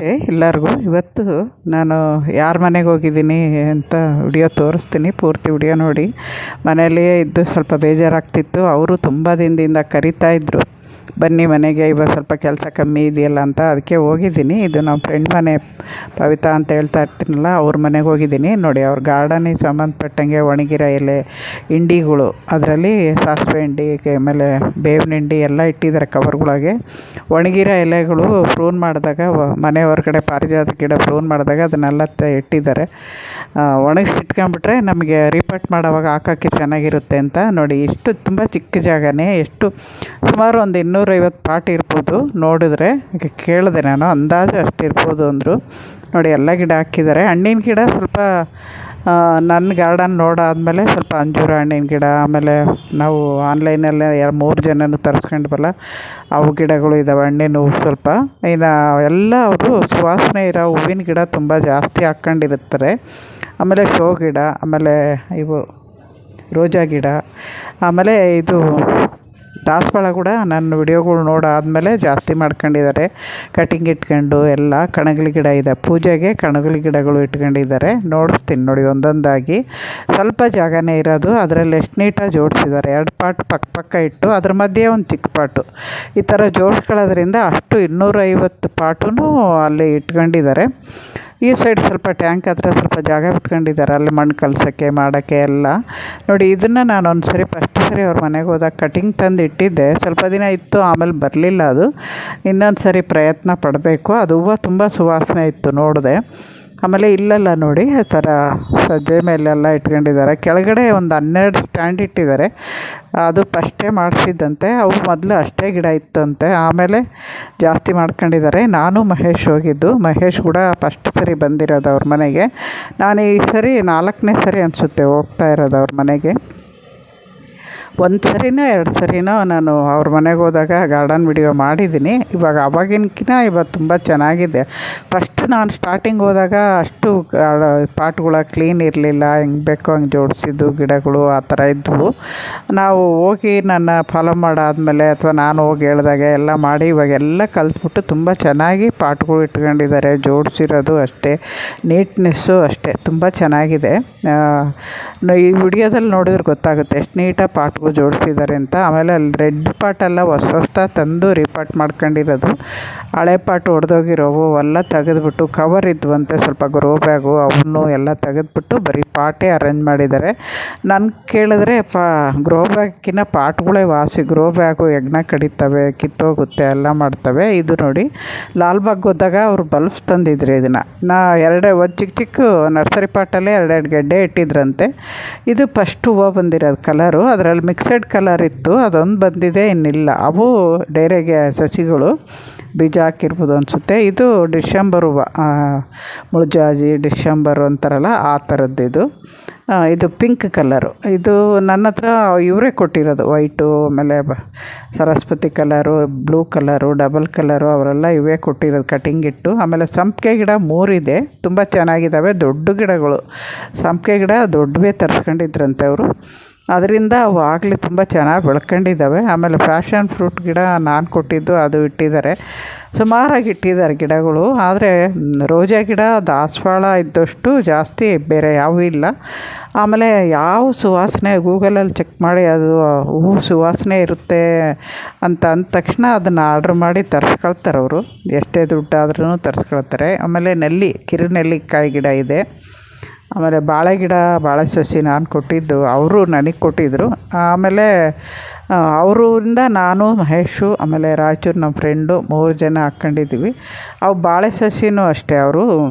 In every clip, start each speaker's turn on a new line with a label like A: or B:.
A: ನಮಸ್ತೆ ಎಲ್ಲರಿಗೂ. ಇವತ್ತು ನಾನು ಯಾರ ಮನೆಗೆ ಹೋಗಿದ್ದೀನಿ ಅಂತ ವಿಡಿಯೋ ತೋರಿಸ್ತೀನಿ. ಪೂರ್ತಿ ವಿಡಿಯೋ ನೋಡಿ. ಮನೆಯಲ್ಲಿಯೇ ಇದ್ದು ಸ್ವಲ್ಪ ಬೇಜಾರಾಗ್ತಿತ್ತು. ಅವರು ತುಂಬ ದಿನದಿಂದ ಕರಿತಾಯಿದ್ರು, ಬನ್ನಿ ಮನೆಗೆ, ಇವಾಗ ಸ್ವಲ್ಪ ಕೆಲಸ ಕಮ್ಮಿ ಇದೆಯಲ್ಲ ಅಂತ. ಅದಕ್ಕೆ ಹೋಗಿದ್ದೀನಿ. ಇದು ನಮ್ಮ ಫ್ರೆಂಡ್ ಮನೆ, ಪವಿತಾ ಅಂತ ಹೇಳ್ತಾ ಇರ್ತೀನಲ್ಲ, ಅವ್ರ ಮನೆಗೆ ಹೋಗಿದ್ದೀನಿ. ನೋಡಿ, ಅವ್ರ ಗಾರ್ಡನಿಗೆ ಸಂಬಂಧಪಟ್ಟಂಗೆ ಒಣಗಿರೋ ಎಲೆ, ಹಿಂಡಿಗಳು, ಅದರಲ್ಲಿ ಸಾಸಿವೆ ಹಿಂಡಿ, ಆಮೇಲೆ ಬೇವಿನ ಹಿಂಡಿ ಎಲ್ಲ ಇಟ್ಟಿದ್ದಾರೆ ಕವರ್ಗಳಾಗೆ. ಒಣಗಿರೋ ಎಲೆಗಳು ಪ್ರೂನ್ ಮಾಡಿದಾಗ, ಮನೆ ಹೊರಗಡೆ ಪಾರಿಜಾತ ಗಿಡ ಪ್ರೂನ್ ಮಾಡಿದಾಗ ಅದನ್ನೆಲ್ಲ ಇಟ್ಟಿದ್ದಾರೆ. ಒಣಗಿಸಿಟ್ಕೊಂಡ್ಬಿಟ್ರೆ ನಮಗೆ ರೀಪಟ್ ಮಾಡೋವಾಗ ಹಾಕೋಕ್ಕೆ ಚೆನ್ನಾಗಿರುತ್ತೆ ಅಂತ. ನೋಡಿ, ಇಷ್ಟು ತುಂಬ ಚಿಕ್ಕ ಜಾಗನೇ, ಎಷ್ಟು ಸುಮಾರು ಒಂದು 250 ಪಾಟ್ ಇರ್ಬೋದು. ನೋಡಿದ್ರೆ ಕೇಳಿದೆ ನಾನು, ಅಂದಾಜು ಅಷ್ಟು ಇರ್ಬೋದು ಅಂದರು. ನೋಡಿ, ಎಲ್ಲ ಗಿಡ ಹಾಕಿದ್ದಾರೆ. ಹಣ್ಣಿನ ಗಿಡ ಸ್ವಲ್ಪ ನನ್ನ ಗಾರ್ಡನ್ ನೋಡಾದಮೇಲೆ ಸ್ವಲ್ಪ ಅಂಜೂರ ಹಣ್ಣಿನ ಗಿಡ, ಆಮೇಲೆ ನಾವು ಆನ್ಲೈನಲ್ಲೇ 3 ಜನನೂ ತರಿಸ್ಕೊಂಡ್ವಲ್ಲ, ಅವು ಗಿಡಗಳು ಇದ್ದಾವೆ. ಹಣ್ಣಿನ ಹೂವು ಸ್ವಲ್ಪ. ಇನ್ನು ಎಲ್ಲ ಅವರು ಸುವಾಸನೆ ಇರೋ ಹೂವಿನ ಗಿಡ ತುಂಬ ಜಾಸ್ತಿ ಹಾಕ್ಕೊಂಡಿರ್ತಾರೆ. ಆಮೇಲೆ ಶೋ ಗಿಡ, ಆಮೇಲೆ ಇವು ರೋಜಾ ಗಿಡ, ಆಮೇಲೆ ಇದು ದಾಸವಾಳ ಕೂಡ ನನ್ನ ವಿಡಿಯೋಗಳು ನೋಡಾದಮೇಲೆ ಜಾಸ್ತಿ ಮಾಡ್ಕೊಂಡಿದ್ದಾರೆ. ಕಟಿಂಗ್ ಇಟ್ಕೊಂಡು ಎಲ್ಲ ಕಣಗಿಲೆ ಗಿಡ ಇದೆ, ಪೂಜೆಗೆ ಕಣಗಿಲೆ ಗಿಡಗಳು ಇಟ್ಕೊಂಡಿದ್ದಾರೆ. ನೋಡಿಸ್ತೀನಿ ನೋಡಿ ಒಂದೊಂದಾಗಿ. ಸ್ವಲ್ಪ ಜಾಗನೇ ಇರೋದು, ಅದರಲ್ಲಿ ಎಷ್ಟು ನೀಟಾಗಿ ಜೋಡಿಸಿದ್ದಾರೆ. 2 ಪಾಟ್ ಪಕ್ಕ ಇಟ್ಟು ಅದ್ರ ಮಧ್ಯೆ ಒಂದು ಚಿಕ್ಕ ಪಾಟು, ಈ ಥರ ಜೋಡಿಸ್ಕೊಳ್ಳೋದ್ರಿಂದ ಅಷ್ಟು 250 ಪಾಟೂ ಅಲ್ಲಿ ಇಟ್ಕೊಂಡಿದ್ದಾರೆ. ಈ ಸೈಡ್ ಸ್ವಲ್ಪ ಟ್ಯಾಂಕ್ ಹತ್ರ ಸ್ವಲ್ಪ ಜಾಗ ಬಿಟ್ಕೊಂಡಿದ್ದಾರೆ, ಅಲ್ಲಿ ಮಣ್ಣು ಕಲಸೋಕ್ಕೆ ಮಾಡೋಕ್ಕೆ ಎಲ್ಲ. ನೋಡಿ, ಇದನ್ನು ನಾನು ಒಂದು ಫಸ್ಟ್ ಸರಿ ಅವ್ರ ಮನೆಗೆ ಹೋದಾಗ ಕಟಿಂಗ್ ತಂದು ಇಟ್ಟಿದ್ದೆ. ಸ್ವಲ್ಪ ದಿನ ಇತ್ತು, ಆಮೇಲೆ ಬರಲಿಲ್ಲ ಅದು. ಇನ್ನೊಂದು ಸರಿ ಪ್ರಯತ್ನ ಪಡಬೇಕು. ಅದು ಹೂವು ತುಂಬ ಸುವಾಸನೆ ಇತ್ತು, ನೋಡಿದೆ. ಆಮೇಲೆ ಇಲ್ಲೆಲ್ಲ ನೋಡಿ, ಆ ಥರ ಸಜ್ಜೆ ಮೇಲೆಲ್ಲ ಇಟ್ಕೊಂಡಿದ್ದಾರೆ. ಕೆಳಗಡೆ ಒಂದು 12 ಸ್ಟ್ಯಾಂಡ್ ಇಟ್ಟಿದ್ದಾರೆ. ಅದು ಫಸ್ಟೇ ಮಾಡಿಸಿದ್ದಂತೆ. ಅವು ಮೊದಲು ಅಷ್ಟೇ ಗಿಡ ಇತ್ತಂತೆ, ಆಮೇಲೆ ಜಾಸ್ತಿ ಮಾಡ್ಕೊಂಡಿದ್ದಾರೆ. ನಾನು ಮಹೇಶ್ ಹೋಗಿದ್ದು. ಮಹೇಶ್ ಕೂಡ ಫಸ್ಟ್ ಸರಿ ಬಂದಿರೋದು ಅವ್ರ ಮನೆಗೆ. ನಾನು ಈ ಸರಿ 4ನೇ ಸರಿ ಅನಿಸುತ್ತೆ ಹೋಗ್ತಾ ಇರೋದು ಅವ್ರ ಮನೆಗೆ. 1 ಸರಿನೋ 2 ಸರಿನೋ ನಾನು ಅವ್ರ ಮನೆಗೆ ಹೋದಾಗ ಗಾರ್ಡನ್ ವಿಡಿಯೋ ಮಾಡಿದ್ದೀನಿ. ಇವಾಗ ಅವಾಗಿನಕಿನ್ನ ಇವತ್ತು ತುಂಬ ಚೆನ್ನಾಗಿದೆ. ಫಸ್ಟ್ ನಾನು ಸ್ಟಾರ್ಟಿಂಗ್ ಹೋದಾಗ ಅಷ್ಟು ಪಾಟ್ಗಳ ಕ್ಲೀನ್ ಇರಲಿಲ್ಲ, ಹೆಂಗೆ ಬೇಕೋ ಹಂಗೆ ಜೋಡಿಸಿದ್ದು ಗಿಡಗಳು ಆ ಥರ ಇದ್ದವು. ನಾವು ಹೋಗಿ ನನ್ನ ಫಾಲೋ ಮಾಡಾದಮೇಲೆ, ಅಥವಾ ನಾನು ಹೋಗಿ ಹೇಳಿದಾಗ ಎಲ್ಲ ಮಾಡಿ ಇವಾಗೆಲ್ಲ ಕಲಿತ್ಬಿಟ್ಟು ತುಂಬ ಚೆನ್ನಾಗಿ ಪಾಟ್ಗಳು ಇಟ್ಕೊಂಡಿದ್ದಾರೆ. ಜೋಡಿಸಿರೋದು ಅಷ್ಟೇ, ನೀಟ್ನೆಸ್ಸು ಅಷ್ಟೇ, ತುಂಬ ಚೆನ್ನಾಗಿದೆ. ಈ ವಿಡಿಯೋದಲ್ಲಿ ನೋಡಿದ್ರೆ ಗೊತ್ತಾಗುತ್ತೆ ಎಷ್ಟು ನೀಟಾಗಿ ಪಾಟ್ಗಳು ಜೋಡಿಸಿದ್ದಾರೆ ಅಂತ. ಆಮೇಲೆ ಅಲ್ಲಿ ರೆಡ್ ಪಾಟೆಲ್ಲ ಹೊಸ್ದಾಗಿ ತಂದು ರೀಪಾಟ್ ಮಾಡ್ಕೊಂಡಿರೋದು. ಹಳೆ ಪಾಟು ಒಡೆದೋಗಿರೋವು ಎಲ್ಲ ತೆಗೆದುಬಿಟ್ಟು, ಕವರ್ ಇದ್ವಂತೆ ಸ್ವಲ್ಪ ಗ್ರೋ ಬ್ಯಾಗು, ಅವನು ಎಲ್ಲ ತೆಗೆದುಬಿಟ್ಟು ಬರೀ ಪಾಟೇ ಅರೇಂಜ್ ಮಾಡಿದ್ದಾರೆ. ನಾನು ಕೇಳಿದ್ರೆ ಗ್ರೋ ಬ್ಯಾಗ್ಕಿನ್ನ ಪಾಟ್ಗಳೇ ವಾಸಿ. ಗ್ರೋ ಬ್ಯಾಗು ಹೆಗ್ಣ ಕಡಿತವೆ, ಕಿತ್ತೋಗುತ್ತೆ, ಎಲ್ಲ ಮಾಡ್ತವೆ. ಇದು ನೋಡಿ, ಲಾಲ್ಬಾಗ್ ಹೋದಾಗ ಅವರು ಬಲ್ಬ್ಸ್ ತಂದಿದ್ರು. ಇದನ್ನು ಒಂದು ಚಿಕ್ಕ ನರ್ಸರಿ ಪಾಟಲ್ಲೇ 2 ಗೆಡ್ಡೆ ಇಟ್ಟಿದ್ರಂತೆ. ಇದು ಫಸ್ಟ್ ಹೂವು ಬಂದಿರೋದು ಕಲರು. ಅದರಲ್ಲಿ ಮಿಕ್ಸೆಡ್ ಕಲರ್ ಇತ್ತು, ಅದೊಂದು ಬಂದಿದೆ, ಇನ್ನಿಲ್ಲ. ಅವು ಡೈರೆಗೆ ಸಸಿಗಳು ಬೀಜ ಹಾಕಿರ್ಬೋದು ಅನಿಸುತ್ತೆ. ಇದು ಡಿಸೆಂಬರ್ ಹೂವು, ಮುಳ್ಜಾಜಿ ಡಿಸೆಂಬರು ಅಂತಾರಲ್ಲ, ಆ ಥರದ್ದು. ಇದು ಪಿಂಕ್ ಕಲರು. ಇದು ನನ್ನ ಹತ್ರ ಇವರೇ ಕೊಟ್ಟಿರೋದು. ವೈಟು, ಆಮೇಲೆ Saraswati colour, blue colour, double colour, ಅವರೆಲ್ಲ ಇವೇ ಕೊಟ್ಟಿರೋದು ಕಟಿಂಗ್ ಇಟ್ಟು. ಆಮೇಲೆ ಸಂಪಿಗೆ ಗಿಡ 3 ಇದೆ, ತುಂಬ ಚೆನ್ನಾಗಿದ್ದಾವೆ. ದೊಡ್ಡ ಗಿಡಗಳು, ಸಂಪಿಗೆ ಗಿಡ ದೊಡ್ಡವೇ ತರಿಸ್ಕೊಂಡಿದ್ರಂತೆ ಅವರು. ಅದರಿಂದ ಅವು ಆಗಲಿ ತುಂಬ ಚೆನ್ನಾಗಿ ಬೆಳ್ಕೊಂಡಿದ್ದಾವೆ. ಆಮೇಲೆ ಫ್ಯಾಷನ್ ಫ್ರೂಟ್ ಗಿಡ ನಾನು ಕೊಟ್ಟಿದ್ದು, ಅದು ಇಟ್ಟಿದ್ದಾರೆ. ಸುಮಾರಾಗಿ ಇಟ್ಟಿದ್ದಾರೆ ಗಿಡಗಳು. ಆದರೆ ರೋಜಾ ಗಿಡ, ದಾಸವಾಳ ಇದ್ದಷ್ಟು ಜಾಸ್ತಿ ಬೇರೆ ಯಾವೂ ಇಲ್ಲ. ಆಮೇಲೆ ಯಾವ ಸುವಾಸನೆ ಗೂಗಲಲ್ಲಿ ಚೆಕ್ ಮಾಡಿ, ಅದು ಹೂವು ಸುವಾಸನೆ ಇರುತ್ತೆ ಅಂತ ಅಂದ ತಕ್ಷಣ ಅದನ್ನು ಆರ್ಡ್ರ್ ಮಾಡಿ ತರಿಸ್ಕೊಳ್ತಾರೆ ಅವರು. ಎಷ್ಟೇ ದುಡ್ಡಾದ್ರೂ ತರಿಸ್ಕೊಳ್ತಾರೆ. ಆಮೇಲೆ ಕಿರುನೆಲ್ಲಿಕಾಯಿ ಗಿಡ ಇದೆ. ಆಮೇಲೆ ಬಾಳೆ ಗಿಡ, ಬಾಳೆ ಸಸಿ ನಾನು ಕೊಟ್ಟಿದ್ದು, ಅವರು ನನಗೆ ಕೊಟ್ಟಿದ್ದರು. ಆಮೇಲೆ ಅವರಿಂದ ನಾನು, ಮಹೇಶು, ಆಮೇಲೆ ರಾಯಚೂರು ನಮ್ಮ ಫ್ರೆಂಡು 3 ಜನ ಹಾಕ್ಕೊಂಡಿದ್ದೀವಿ. ಅವು ಬಾಳೆ ಸಸಿನೂ ಅಷ್ಟೇ, ಅವರು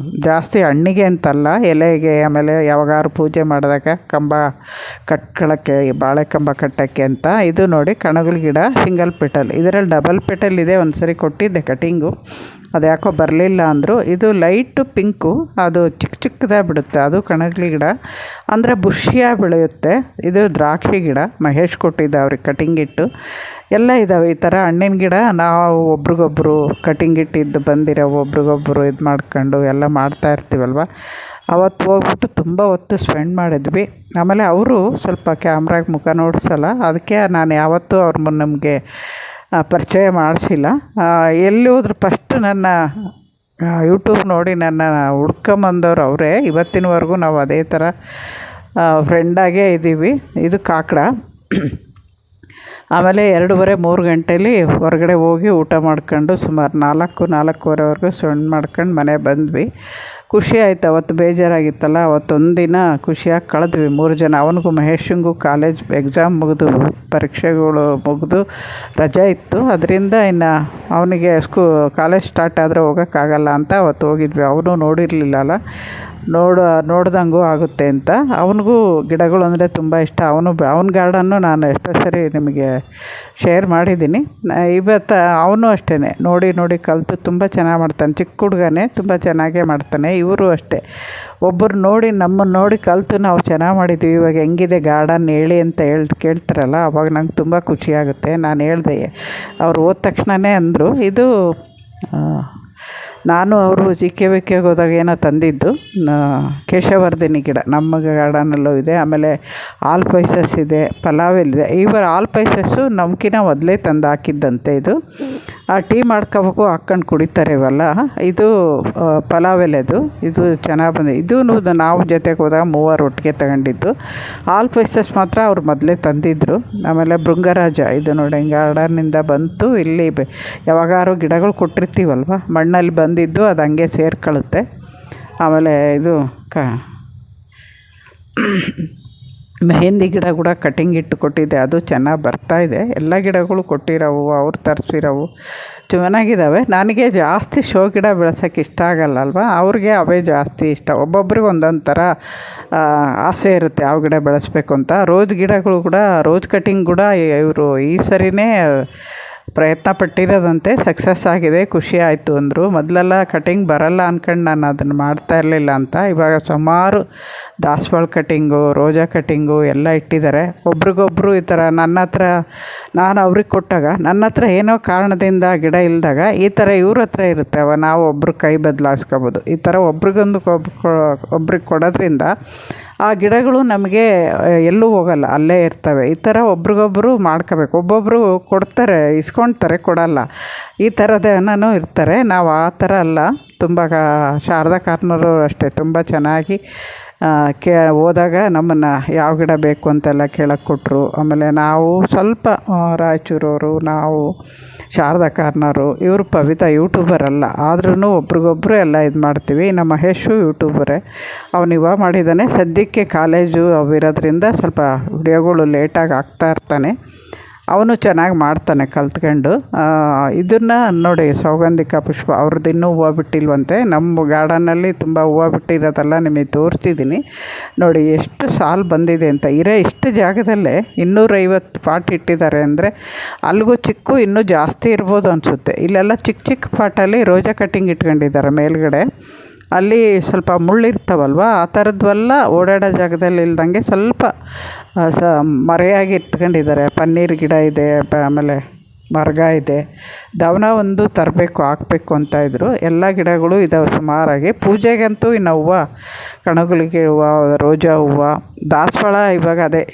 A: ಜಾಸ್ತಿ ಹಣ್ಣಿಗೆ ಅಂತಲ್ಲ, ಎಲೆಗೆ, ಆಮೇಲೆ ಯಾವಾಗಾದ್ರು ಪೂಜೆ ಮಾಡಿದಾಗ ಕಂಬ ಕಟ್ಕೊಳ್ಳೋಕ್ಕೆ, ಬಾಳೆ ಕಂಬ ಕಟ್ಟೋಕ್ಕೆ ಅಂತ. ಇದು ನೋಡಿ, ಕಣಗಿಲೆ ಗಿಡ ಸಿಂಗಲ್ ಪೆಟಲ್, ಇದರಲ್ಲಿ ಡಬಲ್ ಪೆಟಲ್ ಇದೆ. ಒಂದು ಸರಿ ಕೊಟ್ಟಿದ್ದೆ ಕಟಿಂಗು, ಅದು ಯಾಕೋ ಬರಲಿಲ್ಲ ಅಂದರು. ಇದು ಲೈಟು ಪಿಂಕು, ಅದು ಚಿಕ್ಕದಾಗಿ ಬಿಡುತ್ತೆ. ಅದು ಕಣಗಿಲೆ ಗಿಡ ಅಂದರೆ ಬುಷಿಯಾಗಿ ಬೆಳೆಯುತ್ತೆ. ಇದು ದ್ರಾಕ್ಷಿ ಗಿಡ, ಮಹೇಶ್ ಕೊಟ್ಟಿದ್ದ ಅವ್ರಿಗೆ ಕಟಿಂಗ್ ಇಟ್ಟು. ಎಲ್ಲ ಇದ್ದಾವೆ ಈ ಥರ ಹಣ್ಣಿನ ಗಿಡ. ನಾವು ಒಬ್ರಿಗೊಬ್ಬರು ಕಟಿಂಗ್ ಇಟ್ಟಿದ್ದು ಬಂದಿರೋ ಒಬ್ರಿಗೊಬ್ಬರು ಇದು ಮಾಡ್ಕೊಂಡು ಎಲ್ಲ ಮಾಡ್ತಾಯಿರ್ತೀವಲ್ವ. ಅವತ್ತು ಹೋಗ್ಬಿಟ್ಟು ತುಂಬ ಹೊತ್ತು ಸ್ಪೆಂಡ್ ಮಾಡಿದ್ವಿ. ಆಮೇಲೆ ಅವರು ಸ್ವಲ್ಪ ಕ್ಯಾಮ್ರಾಗೆ ಮುಖ ನೋಡಿಸಲ್ಲ, ಅದಕ್ಕೆ ನಾನು ಯಾವತ್ತೂ ನಮಗೆ ಪರಿಚಯ ಮಾಡಿಸಿಲ್ಲ. ಎಲ್ಲಿ ಹೋದ್ರು ಫಸ್ಟ್ ನನ್ನ ಯೂಟ್ಯೂಬ್ ನೋಡಿ ನನ್ನ ಹುಡ್ಕೊಂಬಂದವ್ರು ಅವರೇ. ಇವತ್ತಿನವರೆಗೂ ನಾವು ಅದೇ ಥರ ಫ್ರೆಂಡಾಗೇ ಇದ್ದೀವಿ. ಇದು ಕಾಕಡ. ಆಮೇಲೆ 2:30-3 ಗಂಟೇಲಿ ಹೊರಗಡೆ ಹೋಗಿ ಊಟ ಮಾಡ್ಕೊಂಡು ಸುಮಾರು 4-4:15ವರೆಗೂ ಸೊಣ್ಣು ಮಾಡ್ಕೊಂಡು ಮನೆ ಬಂದ್ವಿ. ಖುಷಿ ಆಯ್ತು. ಅವತ್ತು ಬೇಜಾರಾಗಿತ್ತಲ್ಲ, ಅವತ್ತೊಂದಿನ ಖುಷಿಯಾಗಿ ಕಳೆದ್ವಿ 3 ಜನ. ಅವನಿಗೂ ಮಹೇಶಂಗೂ ಕಾಲೇಜ್ ಎಕ್ಸಾಮ್ ಮುಗಿದು ಪರೀಕ್ಷೆಗಳು ಮುಗಿದು ರಜೆ ಇತ್ತು. ಅದರಿಂದ ಇನ್ನು ಅವನಿಗೆ ಕಾಲೇಜ್ ಸ್ಟಾರ್ಟ್ ಆದರೆ ಹೋಗೋಕ್ಕಾಗಲ್ಲ ಅಂತ ಅವತ್ತು ಹೋಗಿದ್ವಿ. ಅವನು ನೋಡಿರಲಿಲ್ಲಲ್ಲ, ನೋಡ್ದಂಗೂ ಆಗುತ್ತೆ ಅಂತ. ಅವನಿಗೂ ಗಿಡಗಳು ಅಂದರೆ ತುಂಬ ಇಷ್ಟ. ಅವನ ಗಾರ್ಡನ್ನು ನಾನು ಎಷ್ಟೋ ಸರಿ ನಿಮಗೆ ಶೇರ್ ಮಾಡಿದ್ದೀನಿ. ಇವತ್ತು ಅವನು ಅಷ್ಟೇ ನೋಡಿ ಕಲಿತು ತುಂಬ ಚೆನ್ನಾಗಿ ಮಾಡ್ತಾನೆ. ಚಿಕ್ಕ ಹುಡುಗನೇ, ತುಂಬ ಚೆನ್ನಾಗೇ ಮಾಡ್ತಾನೆ. ಇವರು ಅಷ್ಟೇ, ಒಬ್ಬರು ನೋಡಿ ನಮ್ಮನ್ನು ನೋಡಿ ಕಲಿತು ನಾವು ಚೆನ್ನಾಗಿ ಮಾಡಿದ್ದೀವಿ, ಇವಾಗ ಹೆಂಗಿದೆ ಗಾರ್ಡನ್ ಹೇಳಿ ಅಂತ ಕೇಳ್ತಾರಲ್ಲ, ಅವಾಗ ನಂಗೆ ತುಂಬ ಖುಷಿಯಾಗುತ್ತೆ. ನಾನು ಹೇಳಿದೆ, ಅವ್ರು ಹೋದ ತಕ್ಷಣವೇ ಅಂದರು, ಇದು ನಾನು ಅವರು JKVKಗೆ ಹೋದಾಗ ಏನೋ ತಂದಿದ್ದು ಕೇಶವರ್ಧಿನಿ ಗಿಡ ನಮ್ಮ ಗಾರ್ಡನಲ್ಲೂ ಇದೆ. ಆಮೇಲೆ ಆಲ್ ಸ್ಪೈಸಸ್ ಇದೆ, ಪಲಾವೆಲ್ಲಿದೆ. ಇವರು ಆಲ್ ಸ್ಪೈಸಸ್ಸು ನಮ್ಕಿನ್ನ ಮೊದಲೇ ತಂದು ಹಾಕಿದ್ದಂತೆ. ಇದು ಟೀ ಮಾಡ್ಕೋಬೇಕು, ಹಾಕ್ಕೊಂಡು ಕುಡಿತಾರೆ ಇವೆಲ್ಲ. ಇದು ಪಲಾವೆಲೆದು, ಇದು ಚೆನ್ನಾಗಿ ಬಂದಿದೆ. ಇದೂ ನಾವು ಜೊತೆಗೆ ಹೋದಾಗ 3 ಒಟ್ಟಿಗೆ ತಗೊಂಡಿದ್ದು. ಆಲ್ ಸ್ಪೈಸಸ್ ಮಾತ್ರ ಅವ್ರು ಮೊದಲೇ ತಂದಿದ್ದರು. ಆಮೇಲೆ ಭೃಂಗರಾಜ, ಇದು ನೋಡಿ ಗಾರ್ಡನ್ನಿಂದ ಬಂತು. ಇಲ್ಲಿ ಯಾವಾಗಾರು ಗಿಡಗಳು ಕೊಟ್ಟಿರ್ತೀವಲ್ವ, ಮಣ್ಣಲ್ಲಿ ಬಂದಿದ್ದು ಅದು ಹಂಗೆ ಸೇರ್ಕೊಳ್ಳುತ್ತೆ. ಆಮೇಲೆ ಇದು ಮೆಹಂದಿ ಗಿಡ ಕೂಡ ಕಟಿಂಗ್ ಇಟ್ಟು ಕೊಟ್ಟಿದ್ದೆ, ಅದು ಚೆನ್ನಾಗಿ ಬರ್ತಾಯಿದೆ. ಎಲ್ಲ ಗಿಡಗಳು ಕೊಟ್ಟಿರೋವು, ಅವ್ರು ತರಿಸಿರೋವು ಚೆನ್ನಾಗಿದ್ದಾವೆ. ನನಗೆ ಜಾಸ್ತಿ ಶೋ ಗಿಡ ಬೆಳೆಸೋಕ್ಕೆ ಇಷ್ಟ ಆಗಲ್ಲ ಅಲ್ವಾ, ಅವ್ರಿಗೆ ಅವೇ ಜಾಸ್ತಿ ಇಷ್ಟ. ಒಬ್ಬೊಬ್ರಿಗೆ ಒಂದೊಂದು ಥರ ಆಸೆ ಇರುತ್ತೆ ಯಾವ ಗಿಡ ಬೆಳೆಸ್ಬೇಕು ಅಂತ. ರೋಸ್ ಗಿಡಗಳು ಕೂಡ, ರೋಸ್ ಕಟಿಂಗ್ ಕೂಡ ಇವರು ಈ ಸರಿನೇ ಪ್ರಯತ್ನ ಪಟ್ಟಿರೋದಂತೆ, ಸಕ್ಸಸ್ ಆಗಿದೆ. ಖುಷಿ ಆಯಿತು ಅಂದರು. ಮೊದಲೆಲ್ಲ ಕಟಿಂಗ್ ಬರಲ್ಲ ಅಂದ್ಕೊಂಡು ನಾನು ಅದನ್ನು ಮಾಡ್ತಾ ಇರಲಿಲ್ಲ ಅಂತ. ಇವಾಗ ಸುಮಾರು ದಾಸವಾಳ ಕಟಿಂಗು, ರೋಜಾ ಕಟಿಂಗು ಎಲ್ಲ ಇಟ್ಟಿದ್ದಾರೆ. ಒಬ್ರಿಗೊಬ್ಬರು ಈ ಥರ ನನ್ನ ಹತ್ರ, ನಾನು ಅವ್ರಿಗೆ ಕೊಟ್ಟಾಗ ನನ್ನ ಹತ್ರ ಏನೋ ಕಾರಣದಿಂದ ಗಿಡ ಇಲ್ಲದಾಗ ಈ ಥರ ಇವ್ರ ಹತ್ರ ಇರುತ್ತೆ, ನಾವು ಒಬ್ರು ಕೈ ಬದಲಾಯಿಸ್ಕೋಬೋದು. ಈ ಥರ ಒಬ್ರಿಗೆ ಕೊಡೋದ್ರಿಂದ ಆ ಗಿಡಗಳು ನಮಗೆ ಎಲ್ಲೂ ಹೋಗಲ್ಲ, ಅಲ್ಲೇ ಇರ್ತವೆ. ಈ ಥರ ಒಬ್ರಿಗೊಬ್ಬರು ಮಾಡ್ಕೋಬೇಕು. ಒಬ್ಬೊಬ್ಬರು ಕೊಡ್ತಾರೆ, ಇಸ್ಕೊಳ್ತಾರೆ, ಕೊಡಲ್ಲ. ಈ ಥರದೇನೂ ಇರ್ತಾರೆ. ನಾವು ಆ ಥರ ಅಲ್ಲ. ತುಂಬ ಶಾರದಾ ಕಾರ್ನರು ಅಷ್ಟೇ, ತುಂಬ ಚೆನ್ನಾಗಿ ಹೋದಾಗ ನಮ್ಮನ್ನು ಯಾವ ಗಿಡ ಬೇಕು ಅಂತೆಲ್ಲ ಕೇಳಕ್ಕೆ ಕೊಟ್ಟರು. ಆಮೇಲೆ ನಾವು ಸ್ವಲ್ಪ ರಾಯಚೂರವರು, ನಾವು ಶಾರದಾ ಕಾರ್ನರು, ಇವರು ಪವಿತ್ರ ಯೂಟ್ಯೂಬರ್ ಅಲ್ಲ, ಆದ್ರೂ ಒಬ್ರಿಗೊಬ್ಬರು ಎಲ್ಲ ಇದು ಮಾಡ್ತೀವಿ. ನಮ್ಮ ಮಹೇಶು ಯೂಟ್ಯೂಬರೇ, ಅವನು ಇವಾಗ ಮಾಡಿದ್ದಾನೆ. ಸದ್ಯಕ್ಕೆ ಕಾಲೇಜು ಅವಿರೋದ್ರಿಂದ ಸ್ವಲ್ಪ ವಿಡಿಯೋಗಳು ಲೇಟಾಗಿ ಹಾಕ್ತಾ ಇರ್ತಾನೆ. ಅವನು ಚೆನ್ನಾಗಿ ಮಾಡ್ತಾನೆ ಕಲ್ತ್ಕೊಂಡು. ಇದನ್ನು ನೋಡಿ, ಸೌಗಂಧಿಕ ಪುಷ್ಪ ಅವ್ರದ್ದು ಇನ್ನೂ ಹೂವು ಬಿಟ್ಟಿಲ್ವಂತೆ. ನಮ್ಮ ಗಾರ್ಡನ್ನಲ್ಲಿ ತುಂಬ ಹೂವು ಬಿಟ್ಟಿರೋದೆಲ್ಲ ನಿಮಗೆ ತೋರಿಸ್ತಿದ್ದೀನಿ ನೋಡಿ, ಎಷ್ಟು ಸಾಲು ಬಂದಿದೆ ಅಂತ. ಇಷ್ಟು ಜಾಗದಲ್ಲೇ 250 ಪಾಟ್ ಇಟ್ಟಿದ್ದಾರೆ ಅಂದರೆ ಅಲ್ಲಿಗೂ ಚಿಕ್ಕ ಇನ್ನೂ ಜಾಸ್ತಿ ಇರ್ಬೋದು ಅನಿಸುತ್ತೆ. ಇಲ್ಲೆಲ್ಲ ಚಿಕ್ಕ ಪಾಟಲ್ಲಿ ರೋಜಾ ಕಟ್ಟಿಂಗ್ ಇಟ್ಕೊಂಡಿದ್ದಾರೆ ಮೇಲ್ಗಡೆ. ಅಲ್ಲಿ ಸ್ವಲ್ಪ ಮುಳ್ಳಿರ್ತಾವಲ್ವ, ಆ ಥರದ್ವೆಲ್ಲ ಓಡಾಡೋ ಜಾಗದಲ್ಲಿ ಇಲ್ದಂಗೆ ಸ್ವಲ್ಪ ಮರೆಯಾಗಿ ಇಟ್ಕೊಂಡಿದ್ದಾರೆ. ಪನ್ನೀರ್ ಗಿಡ ಇದೆ, ಆಮೇಲೆ ಮರ್ಗ ಇದೆ. ದವನ ಒಂದು ತರಬೇಕು, ಹಾಕಬೇಕು ಅಂತ ಇದ್ದರು. ಎಲ್ಲ ಗಿಡಗಳು ಇದ್ದಾವೆ ಸುಮಾರಾಗಿ. ಪೂಜೆಗಂತೂ ಇನ್ನು ಹೂವು, ಕಣಗುಲಿಗೆ ಹೂವು, ರೋಜಾ ಹೂವು, ದಾಸವಾಳ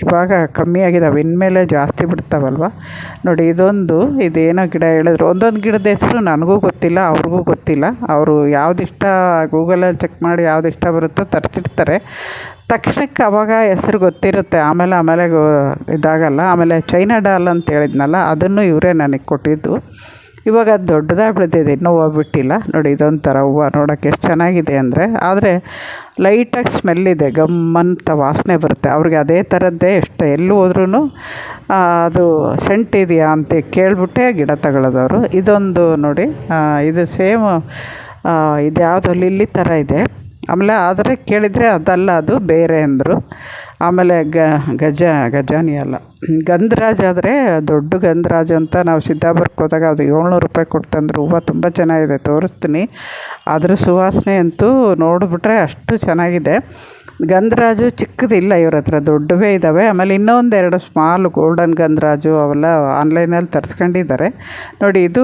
A: ಇವಾಗ ಕಮ್ಮಿ ಆಗಿದ್ದಾವೆ. ಇನ್ಮೇಲೆ ಜಾಸ್ತಿ ಬಿಡ್ತಾವಲ್ವ ನೋಡಿ. ಇದೇನೋ ಗಿಡ ಹೇಳಿದ್ರು, ಒಂದೊಂದು ಗಿಡದ ಹೆಸರು ನನಗೂ ಗೊತ್ತಿಲ್ಲ, ಅವ್ರಿಗೂ ಗೊತ್ತಿಲ್ಲ. ಅವರು ಯಾವುದಿಷ್ಟ ಗೂಗಲಲ್ಲಿ ಚೆಕ್ ಮಾಡಿ ಯಾವುದಿಷ್ಟ ಬರುತ್ತೋ ತರಿಸಿರ್ತಾರೆ. ತಕ್ಷಣಕ್ಕೆ ಅವಾಗ ಹೆಸ್ರು ಗೊತ್ತಿರುತ್ತೆ, ಆಮೇಲೆ ಇದಾಗಲ್ಲ. ಆಮೇಲೆ ಚೈನಾ ಡಾಲ್ ಅಂತ ಹೇಳಿದ್ನಲ್ಲ, ಅದನ್ನು ಇವರೇ ನನಗೆ ಕೊಟ್ಟಿದ್ದು. ಇವಾಗ ಅದು ದೊಡ್ಡದಾಗಿ ಬೆಳೆದಿದೆ, ಇನ್ನೂ ಹೂವು ಬಿಟ್ಟಿಲ್ಲ ನೋಡಿ. ಇದೊಂಥರ ಹೂವು ನೋಡೋಕ್ಕೆ ಎಷ್ಟು ಚೆನ್ನಾಗಿದೆ ಅಂದರೆ, ಆದರೆ ಲೈಟಾಗಿ ಸ್ಮೆಲ್ಲಿದೆ, ಗಮ್ಮಂತ ವಾಸನೆ ಬರುತ್ತೆ. ಅವ್ರಿಗೆ ಅದೇ ಥರದ್ದೇ ಇಷ್ಟ. ಎಲ್ಲೂ ಹೋದ್ರೂ ಅದು ಸೆಂಟ್ ಇದೆಯಾ ಅಂತ ಕೇಳಿಬಿಟ್ಟೆ ಗಿಡ ತಗೊಳ್ಳೋದವರು. ಇದೊಂದು ನೋಡಿ, ಇದು ಸೇಮ್ ಇದು ಯಾವುದೋ ಲಿಲ್ಲಿ ಥರ ಇದೆ. ಆಮೇಲೆ ಆದರೆ ಕೇಳಿದರೆ ಅದಲ್ಲ, ಅದು ಬೇರೆ ಅಂದರು. ಆಮೇಲೆ ಗಜಾನಿ ಅಲ್ಲ, ಗಂಧರಾಜ್ ಆದರೆ ದೊಡ್ಡ ಗಂಧರಾಜು ಅಂತ ನಾವು ಸಿದ್ದಾಪುರಕ್ಕೆ ಹೋದಾಗ ಅದು 700 ರೂಪಾಯಿ ಕೊಡ್ತಂದ್ರು. ಹೂವು ತುಂಬ ಚೆನ್ನಾಗಿದೆ, ತೋರಿಸ್ತೀನಿ. ಅದ್ರ ಸುವಾಸನೆ ಅಂತೂ ನೋಡಿಬಿಟ್ರೆ ಅಷ್ಟು ಚೆನ್ನಾಗಿದೆ. ಗಂಧರಾಜು ಚಿಕ್ಕದಿಲ್ಲ ಇವ್ರ ಹತ್ರ, ದೊಡ್ಡವೇ ಇದ್ದಾವೆ. ಆಮೇಲೆ ಇನ್ನೊಂದೆರಡು ಸ್ಮಾಲ್ ಗೋಲ್ಡನ್ ಗಂಧರಾಜು ಅವೆಲ್ಲ ಆನ್ಲೈನಲ್ಲಿ ತರಿಸ್ಕೊಂಡಿದ್ದಾರೆ ನೋಡಿ. ಇದು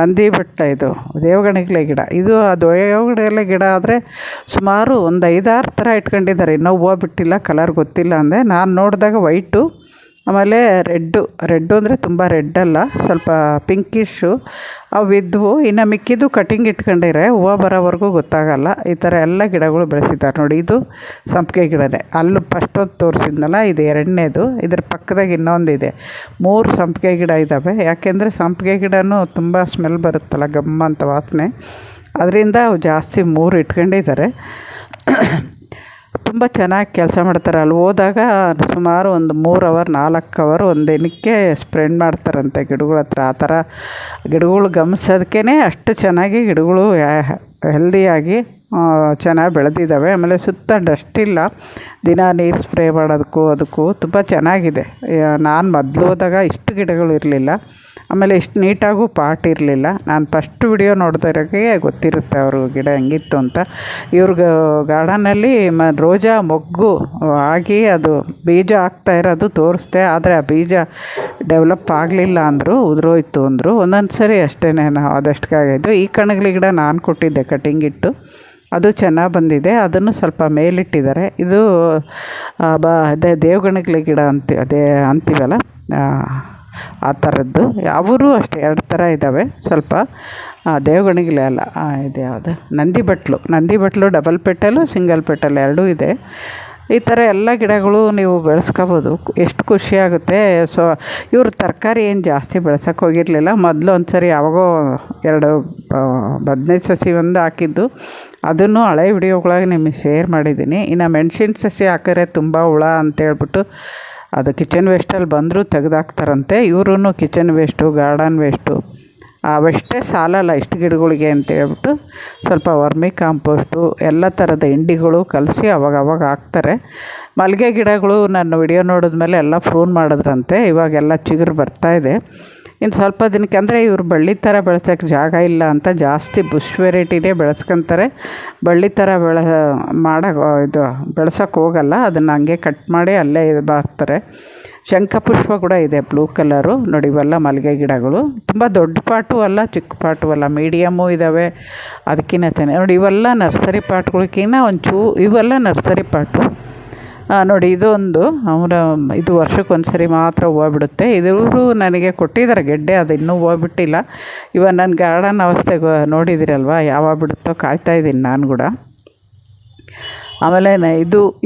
A: ನಂದಿ ಬೆಟ್ಟ, ಇದು ದೇವಗಣಿಗಲೆ ಗಿಡ. ಇದು ದೇವಗಣಿಗಲೆ ಗಿಡ ಆದರೆ ಸುಮಾರು ಒಂದು 5-6 ಥರ ಇಟ್ಕೊಂಡಿದ್ದಾರೆ. ಇನ್ನೂ ಹೂವು ಬಿಟ್ಟಿಲ್ಲ, ಕಲರ್ ಗೊತ್ತಿಲ್ಲ ಅಂದೆ. ನಾನು ನೋಡಿದಾಗ ವೈಟು, ಆಮೇಲೆ ರೆಡ್ಡು ಅಂದರೆ ತುಂಬ ರೆಡ್ ಅಲ್ಲ, ಸ್ವಲ್ಪ ಪಿಂಕಿಶು ಅವು ಇದ್ವು. ಇನ್ನು ಮಿಕ್ಕಿದ್ದು ಕಟಿಂಗ್ ಇಟ್ಕೊಂಡಿರೆ ಹೂವು ಬರೋವರೆಗೂ ಗೊತ್ತಾಗಲ್ಲ. ಈ ಥರ ಎಲ್ಲ ಗಿಡಗಳು ಬೆಳೆಸಿದ್ದಾರೆ ನೋಡಿ. ಇದು ಸಂಪಿಗೆ ಗಿಡನೇ, ಅಲ್ಲಿ ಫಸ್ಟೊಂದು ತೋರಿಸಿದ್ನಲ್ಲ, ಇದು ಎರಡನೇದು. ಇದ್ರ ಪಕ್ಕದಾಗ ಇನ್ನೊಂದಿದೆ. 3 ಸಂಪಿಗೆ ಗಿಡ ಇದ್ದಾವೆ. ಯಾಕೆಂದರೆ ಸಂಪಿಗೆ ಗಿಡನೂ ತುಂಬ ಸ್ಮೆಲ್ ಬರುತ್ತಲ್ಲ, ಗಮ್ಮ ಅಂತ ವಾಸನೆ, ಅದರಿಂದ ಅವು ಜಾಸ್ತಿ 3 ಇಟ್ಕೊಂಡಿದ್ದಾರೆ. ತುಂಬ ಚೆನ್ನಾಗಿ ಕೆಲಸ ಮಾಡ್ತಾರೆ. ಅಲ್ಲಿ ಹೋದಾಗ ಸುಮಾರು ಒಂದು 3 ಅವರ್ 4 ಅವರ್ ಒಂದು ದಿನಕ್ಕೆ ಸ್ಪ್ರೆಂಡ್ ಮಾಡ್ತಾರಂತೆ ಗಿಡಗಳ ಹತ್ರ. ಆ ಥರ ಗಿಡಗಳು ಗಮನಿಸೋದಕ್ಕೇ ಅಷ್ಟು ಚೆನ್ನಾಗಿ ಗಿಡಗಳು ಹೆಲ್ದಿಯಾಗಿ ಚೆನ್ನಾಗಿ ಬೆಳೆದಿದ್ದಾವೆ. ಆಮೇಲೆ ಸುತ್ತ ಡಸ್ಟ್ ಇಲ್ಲ, ದಿನ ನೀರು ಸ್ಪ್ರೇ ಮಾಡೋದಕ್ಕೂ ತುಂಬ ಚೆನ್ನಾಗಿದೆ. ನಾನು ಮೊದಲು ಹೋದಾಗ ಇಷ್ಟು ಗಿಡಗಳು ಇರಲಿಲ್ಲ, ಆಮೇಲೆ ಇಷ್ಟು ನೀಟಾಗೂ ಪಾಟ್ ಇರಲಿಲ್ಲ. ನಾನು ಫಸ್ಟ್ ವಿಡಿಯೋ ನೋಡ್ದಿರೋಕ್ಕೆ ಗೊತ್ತಿರುತ್ತೆ ಅವರು ಗಿಡ ಹೆಂಗಿತ್ತು ಅಂತ. ಇವ್ರಿಗೆ ಗಾರ್ಡನಲ್ಲಿ ರೋಜಾ ಮೊಗ್ಗು ಆಗಿ ಅದು ಬೀಜ ಹಾಕ್ತಾ ಇರೋದು ತೋರಿಸ್ದೆ. ಆದರೆ ಆ ಬೀಜ ಡೆವಲಪ್ ಆಗಲಿಲ್ಲ ಅಂದರು, ಉದುರೋಯ್ತು ಅಂದರು. ಒಂದೊಂದು ಸರಿ ಅಷ್ಟೇ ನಾವು ಅದಷ್ಟಕ್ಕಾಗಿದ್ದು. ಈ ಕಣಗಲಿ ಗಿಡ ನಾನು ಕೊಟ್ಟಿದ್ದೆ ಕಟಿಂಗ್ ಇಟ್ಟು, ಅದು ಚೆನ್ನಾಗಿ ಬಂದಿದೆ. ಅದನ್ನು ಸ್ವಲ್ಪ ಮೇಲಿಟ್ಟಿದ್ದಾರೆ. ಇದು ಅದೇ ದೇವಗಣಗಲಿ ಗಿಡ ಅಂತೀವಲ್ಲ, ಆ ಥರದ್ದು. ಅವರು ಅಷ್ಟೇ 2 ಥರ ಇದ್ದಾವೆ. ಸ್ವಲ್ಪ ದೇವಗಣಗಲಿ ಅಲ್ಲ, ಇದು ಯಾವುದು ನಂದಿ ಬಟ್ಲು ಡಬಲ್ ಪೆಟಲು ಸಿಂಗಲ್ ಪೆಟಲ್ ಎರಡೂ ಇದೆ. ಈ ಥರ ಎಲ್ಲ ಗಿಡಗಳು ನೀವು ಬೆಳೆಸ್ಕೋಬೋದು. ಎಷ್ಟು ಖುಷಿಯಾಗುತ್ತೆ. ಸೊ ಇವರು ತರಕಾರಿ ಏನು ಜಾಸ್ತಿ ಬೆಳೆಸೋಕೆ ಹೋಗಿರಲಿಲ್ಲ. ಮೊದಲು ಒಂದು ಸರಿ ಯಾವಾಗೋ 2 ಬದನೆ ಸಸಿ ಒಂದು ಹಾಕಿದ್ದು, ಅದನ್ನು ಹಳೆ ವಿಡಿಯೋಗಳಾಗಿ ನಿಮಗೆ ಶೇರ್ ಮಾಡಿದ್ದೀನಿ. ಇನ್ನು ಮೆಣಸಿನ ಸಸಿ ಹಾಕಿದ್ರೆ ತುಂಬ ಹುಳ ಅಂತೇಳ್ಬಿಟ್ಟು ಅದು ಕಿಚನ್ ವೇಸ್ಟಲ್ಲಿ ಬಂದರೂ ತೆಗೆದಾಕ್ತಾರಂತೆ. ಇವ್ರೂ ಕಿಚನ್ ವೇಸ್ಟು, ಗಾರ್ಡನ್ ವೇಸ್ಟು ಅವಷ್ಟೇ ಸಾಲಲ್ಲ ಇಷ್ಟು ಗಿಡಗಳಿಗೆ ಅಂತೇಳ್ಬಿಟ್ಟು ಸ್ವಲ್ಪ ವರ್ಮಿ ಕಾಂಪೋಸ್ಟು ಎಲ್ಲ ಥರದ ಹಿಂಡಿಗಳು ಕಲಸಿ ಅವಾಗ ಹಾಕ್ತಾರೆ. ಮಲ್ಲಿಗೆ ಗಿಡಗಳು ನನ್ನ ವಿಡಿಯೋ ನೋಡಿದ್ಮೇಲೆ ಎಲ್ಲ ಪ್ರೂನ್ ಮಾಡಿದ್ರಂತೆ. ಇವಾಗೆಲ್ಲ ಚಿಗುರು ಬರ್ತಾಯಿದೆ. ಇನ್ನು ಸ್ವಲ್ಪ ದಿನಕ್ಕೆ, ಅಂದರೆ ಇವರು ಬಳ್ಳಿ ಥರ ಬೆಳೆಸೋಕ್ಕೆ ಜಾಗ ಇಲ್ಲ ಅಂತ ಜಾಸ್ತಿ ಬುಷ್ ವೆರೈಟಿನೇ ಬೆಳೆಸ್ಕೊತಾರೆ. ಬಳ್ಳಿ ಥರ ಬೆಳೆಸೋಕ್ಕೆ ಹೋಗಲ್ಲ. ಅದನ್ನು ಹಂಗೆ ಕಟ್ ಮಾಡಿ ಅಲ್ಲೇ ಇದು ಮಾಡ್ತಾರೆ. ಶಂಖಪುಷ್ಪ ಕೂಡ ಇದೆ ಬ್ಲೂ ಕಲರು ನೋಡಿ. ಇವೆಲ್ಲ ಮಲ್ಲಿಗೆ ಗಿಡಗಳು ತುಂಬ ದೊಡ್ಡ ಪಾಟು ಅಲ್ಲ, ಚಿಕ್ಕ ಪಾಟು ಅಲ್ಲ, ಮೀಡಿಯಮ್ಮು ಇದ್ದಾವೆ. ಅದಕ್ಕಿಂತ ಚೆನ್ನಾಗಿ ನೋಡಿ. ಇವೆಲ್ಲ ನರ್ಸರಿ ಪಾಟ್ಗಳಕ್ಕಿಂತ ಇವೆಲ್ಲ ನರ್ಸರಿ ಪಾಟು ನೋಡಿ. ಇದು ವರ್ಷಕ್ಕೊಂದು ಸರಿ ಮಾತ್ರ ಹೂವು ಬಿಡುತ್ತೆ. ಇವರು ನನಗೆ ಕೊಟ್ಟಿದ್ದಾರೆ ಗೆಡ್ಡೆ, ಅದು ಇನ್ನೂ ಹೂವು ಬಿಟ್ಟಿಲ್ಲ. ಇವಾಗ ನನ್ನ ಗಾರ್ಡನ್ ಅವಸ್ಥೆ ನೋಡಿದಿರಲ್ವ, ಯಾವಾಗ ಬಿಡುತ್ತೋ ಕಾಯ್ತಾಯಿದ್ದೀನಿ ನಾನು ಕೂಡ. ಆಮೇಲೆ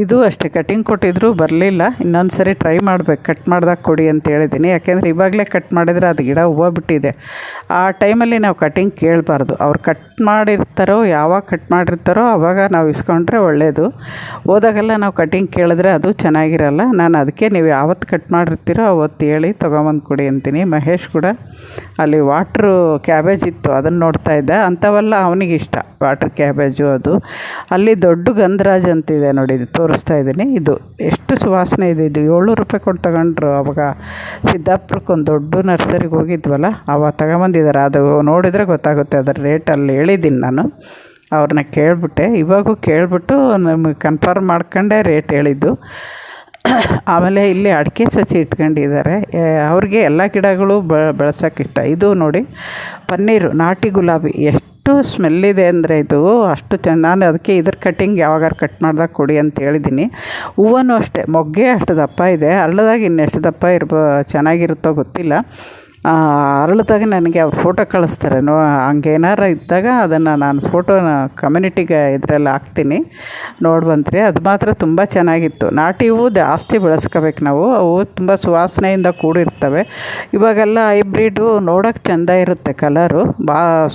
A: ಇದು ಅಷ್ಟೇ ಕಟಿಂಗ್ ಕೊಟ್ಟಿದ್ರು ಬರಲಿಲ್ಲ. ಇನ್ನೊಂದು ಸರಿ ಟ್ರೈ ಮಾಡಬೇಕು, ಕಟ್ ಮಾಡಿದಾಗ ಕೊಡಿ ಅಂತ ಹೇಳಿದ್ದೀನಿ. ಯಾಕೆಂದರೆ ಇವಾಗಲೇ ಕಟ್ ಮಾಡಿದರೆ ಅದು ಗಿಡ ಹೂವು ಬಿಟ್ಟಿದೆ. ಆ ಟೈಮಲ್ಲಿ ನಾವು ಕಟಿಂಗ್ ಕೇಳಬಾರ್ದು. ಅವ್ರು ಯಾವಾಗ ಕಟ್ ಮಾಡಿರ್ತಾರೋ ಆವಾಗ ನಾವು ಇಸ್ಕೊಂಡ್ರೆ ಒಳ್ಳೆಯದು. ಹೋದಾಗೆಲ್ಲ ನಾವು ಕಟಿಂಗ್ ಕೇಳಿದ್ರೆ ಅದು ಚೆನ್ನಾಗಿರಲ್ಲ. ನಾನು ಅದಕ್ಕೆ ನೀವು ಯಾವತ್ತು ಕಟ್ ಮಾಡಿರ್ತೀರೋ ಅವತ್ತು ಹೇಳಿ ತೊಗೊಂಬಂದು ಕೊಡಿ ಅಂತೀನಿ. ಮಹೇಶ್ ಕೂಡ ಅಲ್ಲಿ ವಾಟ್ರು ಕ್ಯಾಬೇಜ್ ಇತ್ತು, ಅದನ್ನು ನೋಡ್ತಾ ಇದ್ದ. ಅಂಥವೆಲ್ಲ ಅವನಿಗಿಷ್ಟ, ವಾಟ್ರ್ ಕ್ಯಾಬೇಜು. ಅದು ಅಲ್ಲಿ ದೊಡ್ಡ ಗಂಧರಾಜ್ ಅಂತಿದೆ ನೋಡಿ, ಇದು ತೋರಿಸ್ತಾ ಇದ್ದೀನಿ. ಇದು ಎಷ್ಟು ಸುವಾಸನೆ ಇದೆ. ಇದು 700 ರೂಪಾಯಿ ಕೊಟ್ಟು ತಗೊಂಡ್ರು. ಅವಾಗ ಸಿದ್ದಾಪುರಕ್ಕೆ ಒಂದು ದೊಡ್ಡ ನರ್ಸರಿಗೆ ಹೋಗಿದ್ವಲ್ಲ, ಅವಾಗ ತಗೊಂಬಂದಿದ್ದಾರೆ. ಅದು ನೋಡಿದರೆ ಗೊತ್ತಾಗುತ್ತೆ ಅದರ ರೇಟ್. ಅಲ್ಲಿ ಹೇಳಿದ್ದೀನಿ ನಾನು, ಅವ್ರನ್ನ ಕೇಳಿಬಿಟ್ಟೆ. ಇವಾಗೂ ಕೇಳಿಬಿಟ್ಟು ನಮಗೆ ಕನ್ಫರ್ಮ್ ಮಾಡ್ಕೊಂಡೆ ರೇಟ್ ಹೇಳಿದ್ದು. ಆಮೇಲೆ ಇಲ್ಲಿ ಅಡಿಕೆ ಸಸಿ ಇಟ್ಕೊಂಡಿದ್ದಾರೆ. ಅವ್ರಿಗೆ ಎಲ್ಲ ಗಿಡಗಳು ಬೆಳೆಸೋಕ್ಕಿಷ್ಟ. ಇದು ನೋಡಿ ಪನ್ನೀರು, ನಾಟಿ ಗುಲಾಬಿ, ಎಷ್ಟು ಸ್ಮೆಲ್ಲಿದೆ ಅಂದರೆ ಇದು ಅಷ್ಟು ನಾನು ಅದಕ್ಕೆ ಇದ್ರ ಕಟ್ಟಿಂಗ್ ಯಾವಾಗಾರು ಕಟ್ ಮಾಡಿದಾಗ ಕೊಡಿ ಅಂತ ಹೇಳಿದ್ದೀನಿ. ಹೂವೂ ಅಷ್ಟೇ, ಮೊಗ್ಗೆ ಅಷ್ಟು ದಪ್ಪ ಇದೆ. ಅರಳದಾಗ ಇನ್ನೆಷ್ಟು ದಪ್ಪ ಚೆನ್ನಾಗಿರುತ್ತೋ ಗೊತ್ತಿಲ್ಲ. ಅರಳಿದಾಗ ನನಗೆ ಅವ್ರು ಫೋಟೋ ಕಳಿಸ್ತಾರೆ. ಹಂಗೇನಾರು ಇದ್ದಾಗ ಅದನ್ನು ನಾನು ಫೋಟೋನ ಕಮ್ಯುನಿಟಿಗೆ ಇದರಲ್ಲಿ ಹಾಕ್ತೀನಿ, ನೋಡ್ಬಂತ್ರಿ. ಅದು ಮಾತ್ರ ತುಂಬ ಚೆನ್ನಾಗಿತ್ತು. ನಾಟಿ ಹೂವು ಜಾಸ್ತಿ ಬೆಳೆಸ್ಕೋಬೇಕು ನಾವು. ಅವು ತುಂಬ ಸುವಾಸನೆಯಿಂದ ಕೂಡಿರ್ತವೆ. ಇವಾಗೆಲ್ಲ ಹೈಬ್ರಿಡು ನೋಡೋಕ್ಕೆ ಚೆಂದ ಇರುತ್ತೆ, ಕಲರು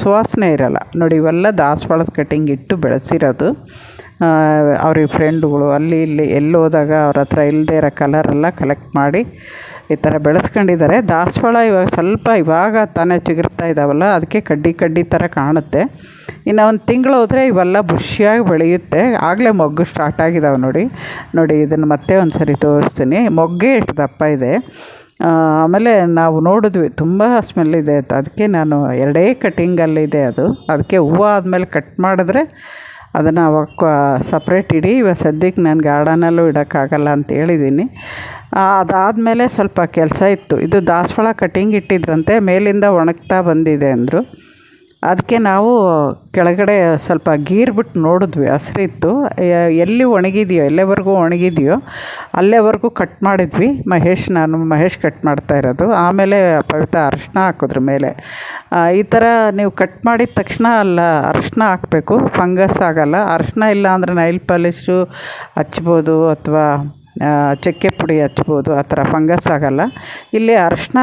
A: ಸುವಾಸನೆ ಇರೋಲ್ಲ ನೋಡಿ. ಇವೆಲ್ಲ ದಾಸವಾಳದ ಕಟಿಂಗ್ ಇಟ್ಟು ಬೆಳೆಸಿರೋದು. ಅವ್ರಿಗೆ ಫ್ರೆಂಡುಗಳು ಅಲ್ಲಿ ಇಲ್ಲಿ ಎಲ್ಲಿ ಹೋದಾಗ ಅವ್ರ ಹತ್ರ ಇಲ್ಲದೇ ಇರೋ ಕಲರೆಲ್ಲ ಕಲೆಕ್ಟ್ ಮಾಡಿ ಈ ಥರ ಬೆಳೆಸ್ಕೊಂಡಿದ್ದಾರೆ. ದಾಸವಾಳ ಇವಾಗ ತಾನೇ ಚಿಗುರ್ತಾ ಇದ್ದಾವಲ್ಲ, ಅದಕ್ಕೆ ಕಡ್ಡಿ ಥರ ಕಾಣುತ್ತೆ. ಇನ್ನು ಒಂದು ತಿಂಗಳು ಹೋದರೆ ಇವೆಲ್ಲ ಬುಷಿಯಾಗಿ ಬೆಳೆಯುತ್ತೆ. ಆಗಲೇ ಮೊಗ್ಗು ಸ್ಟಾರ್ಟ್ ಆಗಿದ್ದಾವೆ ನೋಡಿ. ಇದನ್ನು ಮತ್ತೆ ಒಂದು ಸರಿ ತೋರಿಸ್ತೀನಿ. ಮೊಗ್ಗೆ ಎಷ್ಟು ದಪ್ಪ ಇದೆ. ಆಮೇಲೆ ನಾವು ನೋಡಿದ್ವಿ, ತುಂಬ ಸ್ಮೆಲ್ಲಿದೆ ಅಂತ. ಅದಕ್ಕೆ ನಾನು 2 ಕಟ್ಟಿಂಗಲ್ಲಿದೆ ಅದು. ಅದಕ್ಕೆ ಹೂವು ಆದಮೇಲೆ ಕಟ್ ಮಾಡಿದ್ರೆ ಅದನ್ನು ಅವಾಗ ಸಪ್ರೇಟ್ ಇಡಿ. ಇವಾಗ ಸದ್ಯಕ್ಕೆ ನಾನು ಗಾರ್ಡನಲ್ಲೂ ಇಡೋಕ್ಕಾಗಲ್ಲ ಅಂತ ಹೇಳಿದ್ದೀನಿ. ಅದಾದಮೇಲೆ ಸ್ವಲ್ಪ ಕೆಲಸ ಇತ್ತು. ಇದು ದಾಸವಾಳ ಕಟಿಂಗ್ ಇಟ್ಟಿದ್ರಂತೆ, ಮೇಲಿಂದ ಒಣಗ್ತಾ ಬಂದಿದೆ ಅಂದರು. ಅದಕ್ಕೆ ನಾವು ಕೆಳಗಡೆ ಸ್ವಲ್ಪ ಗೀರ್ಬಿಟ್ಟು ನೋಡಿದ್ವಿ, ಹಸ್ರಿತ್ತು. ಎಲ್ಲಿ ಒಣಗಿದೆಯೋ, ಎಲ್ಲೆವರೆಗೂ ಒಣಗಿದೆಯೋ ಅಲ್ಲೇವರೆಗೂ ಕಟ್ ಮಾಡಿದ್ವಿ. ಮಹೇಶ್ ಕಟ್ ಮಾಡ್ತಾ ಇರೋದು. ಆಮೇಲೆ ಪವಿತ್ರ ಅರಿಶಿನ ಹಾಕಿದ್ರ ಮೇಲೆ. ಈ ಥರ ನೀವು ಕಟ್ ಮಾಡಿದ ತಕ್ಷಣ ಅರಿಶಿನ ಹಾಕಬೇಕು, ಫಂಗಸ್ ಆಗೋಲ್ಲ. ಅರಿಶಿನ ಇಲ್ಲ ಅಂದರೆ ನೈಲ್ ಪಾಲಿಶು ಹಚ್ಬೋದು ಅಥವಾ ಚಕ್ಕೆ ಪುಡಿ ಹಚ್ಬೋದು, ಆ ಥರ ಫಂಗಸ್ ಆಗೋಲ್ಲ. ಇಲ್ಲಿ ಅರಿಶಿನ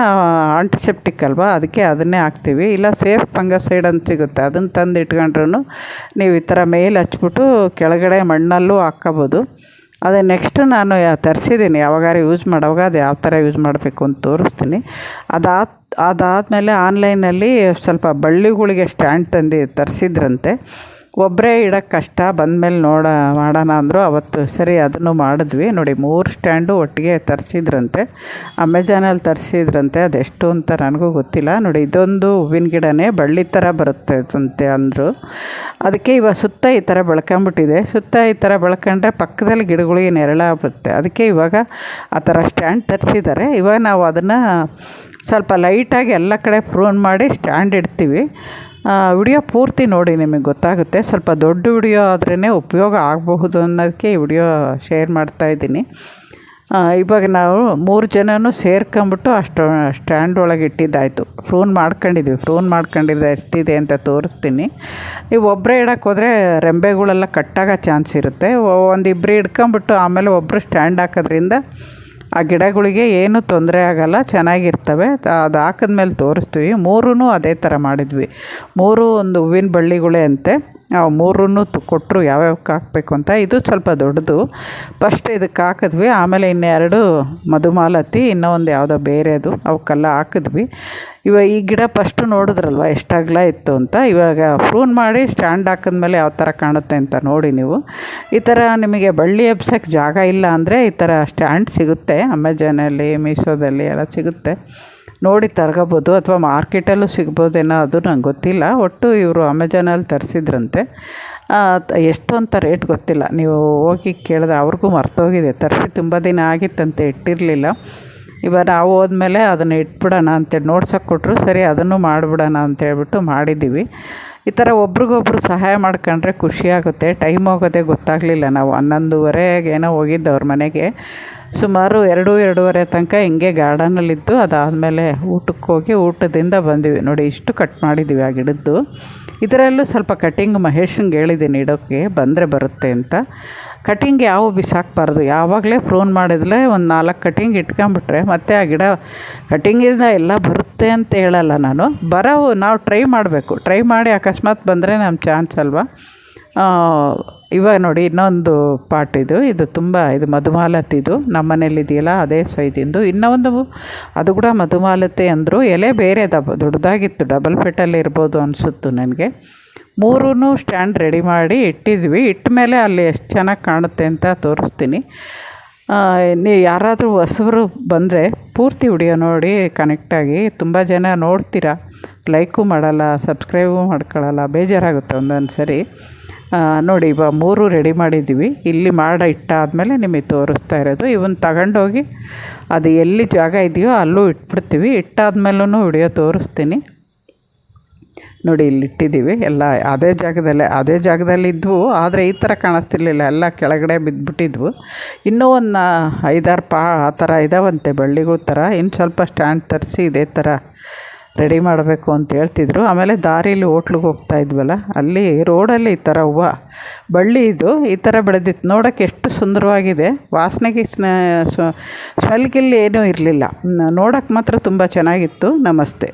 A: ಆಂಟಿಸೆಪ್ಟಿಕ್ ಅಲ್ವಾ, ಅದಕ್ಕೆ ಅದನ್ನೇ ಹಾಕ್ತೀವಿ. ಇಲ್ಲ ಸೇಫ್ ಫಂಗಸೈಡ್ ಅಂತ ಸಿಗುತ್ತೆ, ಅದನ್ನು ತಂದು ಇಟ್ಕೊಂಡ್ರೂ ನೀವು ಈ ಥರ ಮೇಲೆ ಹಚ್ಬಿಟ್ಟು ಕೆಳಗಡೆ ಮಣ್ಣಲ್ಲೂ ಹಾಕ್ಕೋಬೋದು. ಅದೇ ನೆಕ್ಸ್ಟ್ ನಾನು ತರಿಸಿದ್ದೀನಿ, ಯಾವಾಗಾರು ಯೂಸ್ ಮಾಡೋವಾಗ ಅದು ಯಾವ ಥರ ಯೂಸ್ ಮಾಡಬೇಕು ಅಂತ ತೋರಿಸ್ತೀನಿ. ಅದಾದಮೇಲೆ ಆನ್ಲೈನಲ್ಲಿ ಸ್ವಲ್ಪ ಬಳ್ಳಿಗಳಿಗೆ ಸ್ಟ್ಯಾಂಡ್ ತಂದು ತರಿಸಿದ್ರಂತೆ. ಒಬ್ಬರೇ ಇಡೋಕ್ಕೆ ಕಷ್ಟ, ಬಂದಮೇಲೆ ಮಾಡೋಣ ಅಂದರು. ಅವತ್ತು ಸರಿ ಅದನ್ನು ಮಾಡಿದ್ವಿ. ನೋಡಿ 3 ಸ್ಟ್ಯಾಂಡು ಒಟ್ಟಿಗೆ ತರಿಸಿದ್ರಂತೆ, ಅಮೆಜಾನಲ್ಲಿ ತರಿಸಿದ್ರಂತೆ. ಅದೆಷ್ಟು ಅಂತ ನನಗೂ ಗೊತ್ತಿಲ್ಲ. ನೋಡಿ ಇದೊಂದು ಹೂವಿನ ಗಿಡನೇ ಬಳ್ಳಿ ಥರ ಬರುತ್ತೆ ಅಂತೆ ಅಂದರು. ಅದಕ್ಕೆ ಇವಾಗ ಸುತ್ತ ಈ ಥರ ಬೆಳ್ಕೊಂಬಿಟ್ಟಿದೆ. ಸುತ್ತ ಈ ಥರ ಬೆಳ್ಕೊಂಡ್ರೆ ಪಕ್ಕದಲ್ಲಿ ಗಿಡಗಳಿಗೆ ನೆರಳಾಗ್ಬಿಡುತ್ತೆ. ಅದಕ್ಕೆ ಇವಾಗ ಆ ಥರ ಸ್ಟ್ಯಾಂಡ್ ತರಿಸಿದ್ದಾರೆ. ಇವಾಗ ನಾವು ಅದನ್ನು ಸ್ವಲ್ಪ ಲೈಟಾಗಿ ಎಲ್ಲ ಕಡೆ ಪ್ರೂನ್ ಮಾಡಿ ಸ್ಟ್ಯಾಂಡ್ ಇಡ್ತೀವಿ. ವಿಡಿಯೋ ಪೂರ್ತಿ ನೋಡಿ, ನಿಮಗೆ ಗೊತ್ತಾಗುತ್ತೆ. ಸ್ವಲ್ಪ ದೊಡ್ಡ ವಿಡಿಯೋ ಆದ್ರೇ ಉಪಯೋಗ ಆಗಬಹುದು ಅನ್ನೋದಕ್ಕೆ ಈ ವಿಡಿಯೋ ಶೇರ್ ಮಾಡ್ತಾಯಿದ್ದೀನಿ. ಇವಾಗ ನಾವು 3 ಜನನೂ ಸೇರ್ಕೊಂಬಿಟ್ಟು ಅಷ್ಟು ಸ್ಟ್ಯಾಂಡ್ ಒಳಗೆ ಇಟ್ಟಿದ್ದಾಯಿತು. ಪ್ರೂನ್ ಮಾಡ್ಕೊಂಡಿದ್ದೆ ಎಷ್ಟಿದೆ ಅಂತ ತೋರಿಸ್ತೀನಿ. ನೀವು ಒಬ್ಬರೇ ಇಡೋಕ್ಕೆ ಹೋದರೆ ರೆಂಬೆಗಳೆಲ್ಲ ಕಟ್ಟಾಗೋ ಚಾನ್ಸ್ ಇರುತ್ತೆ. ಒಂದಿಬ್ಬರು ಹಿಡ್ಕೊಂಬಿಟ್ಟು ಆಮೇಲೆ ಒಬ್ಬರು ಸ್ಟ್ಯಾಂಡ್ ಹಾಕೋದ್ರಿಂದ ಆ ಗಿಡಗಳಿಗೆ ಏನೂ ತೊಂದರೆ ಆಗೋಲ್ಲ, ಚೆನ್ನಾಗಿರ್ತವೆ. ಅದು ಹಾಕಿದ್ಮೇಲೆ ತೋರಿಸ್ತೀವಿ. 3 ಅದೇ ಥರ ಮಾಡಿದ್ವಿ. 3 ಒಂದು ಹೂವಿನ ಬಳ್ಳಿಗಳೇ ಅಂತೆ. ನಾವು 3 ಕೊಟ್ಟರು ಯಾವ್ಯಾವಕ್ಕೆ ಹಾಕಬೇಕು ಅಂತ. ಇದು ಸ್ವಲ್ಪ ದೊಡ್ಡದು. ಫಸ್ಟ್ ಇದಕ್ಕೆ ಹಾಕಿದ್ವಿ, ಆಮೇಲೆ ಇನ್ನೆರಡು ಮಧುಮಾಲತಿ, ಇನ್ನೂ ಒಂದು ಯಾವುದೋ ಬೇರೆದು, ಅವಕ್ಕೆಲ್ಲ ಹಾಕಿದ್ವಿ. ಇವಾಗ ಈ ಗಿಡ ಫಸ್ಟು ನೋಡಿದ್ರಲ್ವ ಎಷ್ಟು ಅಗಲ ಇತ್ತು ಅಂತ. ಇವಾಗ ಪ್ರೂನ್ ಮಾಡಿ ಸ್ಟ್ಯಾಂಡ್ ಹಾಕಿದ್ಮೇಲೆ ಯಾವ ಥರ ಕಾಣುತ್ತೆ ಅಂತ ನೋಡಿ ನೀವು. ಈ ಥರ ನಿಮಗೆ ಬಳ್ಳಿ ಎಬ್ಸೋಕ್ಕೆ ಜಾಗ ಇಲ್ಲ ಅಂದರೆ ಈ ಥರ ಸ್ಟ್ಯಾಂಡ್ ಸಿಗುತ್ತೆ, ಅಮೆಜಾನಲ್ಲಿ, ಮೀಶೋದಲ್ಲಿ ಎಲ್ಲ ಸಿಗುತ್ತೆ. ನೋಡಿ ತರ್ಕೋಬೋದು, ಅಥವಾ ಮಾರ್ಕೆಟಲ್ಲೂ ಸಿಗ್ಬೋದೇನೋ, ಅದು ನಂಗೆ ಗೊತ್ತಿಲ್ಲ. ಒಟ್ಟು ಇವರು ಅಮೆಜಾನಲ್ಲಿ ತರಿಸಿದ್ರಂತೆ. ಎಷ್ಟು ಅಂತ ರೇಟ್ ಗೊತ್ತಿಲ್ಲ, ನೀವು ಹೋಗಿ ಕೇಳಿದ್ರೆ ಅವ್ರಿಗೂ ಮರ್ತೋಗಿದೆ. ತರಿಸಿ ತುಂಬ ದಿನ ಆಗಿತ್ತಂತೆ, ಇಟ್ಟಿರಲಿಲ್ಲ. ಇವಾಗ ನಾವು ಹೋದ್ಮೇಲೆ ಅದನ್ನು ಇಟ್ಬಿಡೋಣ ಅಂತೇಳಿ ನೋಡ್ಸೋಕೆ ಕೊಟ್ಟರು. ಸರಿ ಅದನ್ನು ಮಾಡಿಬಿಡೋಣ ಅಂತೇಳ್ಬಿಟ್ಟು ಮಾಡಿದ್ದೀವಿ. ಈ ಥರ ಒಬ್ರಿಗೊಬ್ರು ಸಹಾಯ ಮಾಡ್ಕೊಂಡ್ರೆ ಖುಷಿಯಾಗುತ್ತೆ. ಟೈಮ್ ಹೋಗೋದೇ ಗೊತ್ತಾಗಲಿಲ್ಲ. ನಾವು 11:30 ಏನೋ ಹೋಗಿದ್ದು ಅವ್ರ ಮನೆಗೆ. ಸುಮಾರು 2-2:30 ತನಕ ಹಿಂಗೆ ಗಾರ್ಡನಲ್ಲಿದ್ದು, ಅದಾದಮೇಲೆ ಊಟಕ್ಕೆ ಹೋಗಿ ಊಟದಿಂದ ಬಂದ್ವಿ. ನೋಡಿ ಇಷ್ಟು ಕಟ್ ಮಾಡಿದ್ದೀವಿ ಆ ಗಿಡದ್ದು. ಇದರಲ್ಲೂ ಸ್ವಲ್ಪ ಕಟಿಂಗ್ ಮಹೇಶಂಗೆ ಹೇಳಿದ್ದೀನಿ ಇಡೋಕ್ಕೆ, ಬಂದರೆ ಬರುತ್ತೆ ಅಂತ. ಕಟಿಂಗ್ ಯಾವ ಬಿಸಾಕಬಾರ್ದು, ಯಾವಾಗಲೇ ಪ್ರೂನ್ ಮಾಡಿದ್ಲೇ ಒಂದು 4 ಕಟಿಂಗ್ ಇಟ್ಕೊಂಬಿಟ್ರೆ ಮತ್ತೆ ಆ ಗಿಡ ಕಟಿಂಗಿಂದ ಎಲ್ಲ ಬರುತ್ತೆ ಅಂತ ಹೇಳಲ್ಲ ನಾನು. ನಾವು ಟ್ರೈ ಮಾಡಬೇಕು. ಟ್ರೈ ಮಾಡಿ ಅಕಸ್ಮಾತ್ ಬಂದರೆ ನಮ್ಮ ಚಾನ್ಸ್ ಅಲ್ವಾ. ಇವಾಗ ನೋಡಿ ಇನ್ನೊಂದು ಪಾಟ್ ಇದು ತುಂಬ ಮಧುಮಾಲತಿದು, ನಮ್ಮ ಮನೇಲಿದೆಯಲ್ಲ ಅದೇ ಸೈಜಿಂದು. ಇನ್ನೂ ಒಂದು ಅದು ಕೂಡ ಮಧುಮಾಲತಿ ಅಂದರು. ಎಲೆ ಬೇರೆ ದೊಡ್ಡದಾಗಿತ್ತು, ಡಬಲ್ ಪೆಟಲ್ಲಿ ಇರ್ಬೋದು ಅನಿಸುತ್ತು ನನಗೆ. 3 ಸ್ಟ್ಯಾಂಡ್ ರೆಡಿ ಮಾಡಿ ಇಟ್ಟಿದ್ವಿ. ಇಟ್ಟ ಮೇಲೆ ಅಲ್ಲಿ ಎಷ್ಟು ಚೆನ್ನಾಗಿ ಕಾಣುತ್ತೆ ಅಂತ ತೋರಿಸ್ತೀನಿ. ನೀವು ಯಾರಾದರೂ ಹೊಸಬರು ಬಂದರೆ ಪೂರ್ತಿ ವಿಡಿಯೋ ನೋಡಿ ಕನೆಕ್ಟಾಗಿ. ತುಂಬ ಜನ ನೋಡ್ತೀರಾ, ಲೈಕು ಮಾಡಲ್ಲ, ಸಬ್ಸ್ಕ್ರೈಬು ಮಾಡ್ಕೊಳ್ಳಲ್ಲ, ಬೇಜಾರಾಗುತ್ತೆ ಒಂದೊಂದು ಸರಿ. ನೋಡಿ ಇವಾಗ 3 ರೆಡಿ ಮಾಡಿದ್ದೀವಿ. ಇಲ್ಲಿ ಇಟ್ಟಾದಮೇಲೆ ನಿಮಗೆ ತೋರಿಸ್ತಾ ಇರೋದು. ಇವನ್ನ ತಗೊಂಡೋಗಿ ಅದು ಎಲ್ಲಿ ಜಾಗ ಇದೆಯೋ ಅಲ್ಲೂ ಇಟ್ಬಿಡ್ತೀವಿ. ಇಟ್ಟಾದ್ಮೇಲೂ ವಿಡಿಯೋ ತೋರಿಸ್ತೀನಿ. ನೋಡಿ ಇಲ್ಲಿ ಇಟ್ಟಿದ್ದೀವಿ ಎಲ್ಲ ಅದೇ ಜಾಗದಲ್ಲಿ ಇದ್ವು. ಆದರೆ ಈ ಥರ ಕಾಣಿಸ್ತಿರ್ಲಿಲ್ಲ, ಎಲ್ಲ ಕೆಳಗಡೆ ಬಿದ್ದುಬಿಟ್ಟಿದ್ವು. ಇನ್ನೂ ಒಂದು 5-6 ಆ ಥರ ಇದಾವಂತೆ ಬಳ್ಳಿಗಳ ಥರ. ಇನ್ನು ಸ್ವಲ್ಪ ಸ್ಟ್ಯಾಂಡ್ ತರಿಸಿ ಇದೇ ಥರ ರೆಡಿ ಮಾಡಬೇಕು ಅಂತ ಹೇಳ್ತಿದ್ರು. ಆಮೇಲೆ ದಾರಿಲಿ ಹೋಟ್ಲಿಗೆ ಹೋಗ್ತಾ ಇದ್ವಲ್ಲ, ಅಲ್ಲಿ ರೋಡಲ್ಲಿ ಈ ಥರ ಹೂವು ಬಳ್ಳಿ ಈ ಥರ ಬೆಳೆದಿತ್ತು. ನೋಡೋಕ್ಕೆ ಎಷ್ಟು ಸುಂದರವಾಗಿದೆ. ವಾಸನೆಗೆ ಸ್ಮೆಲ್ಗಿಲ್ಲಿ ಏನೂ ಇರಲಿಲ್ಲ, ನೋಡೋಕ್ಕೆ ಮಾತ್ರ ತುಂಬ ಚೆನ್ನಾಗಿತ್ತು. ನಮಸ್ತೆ.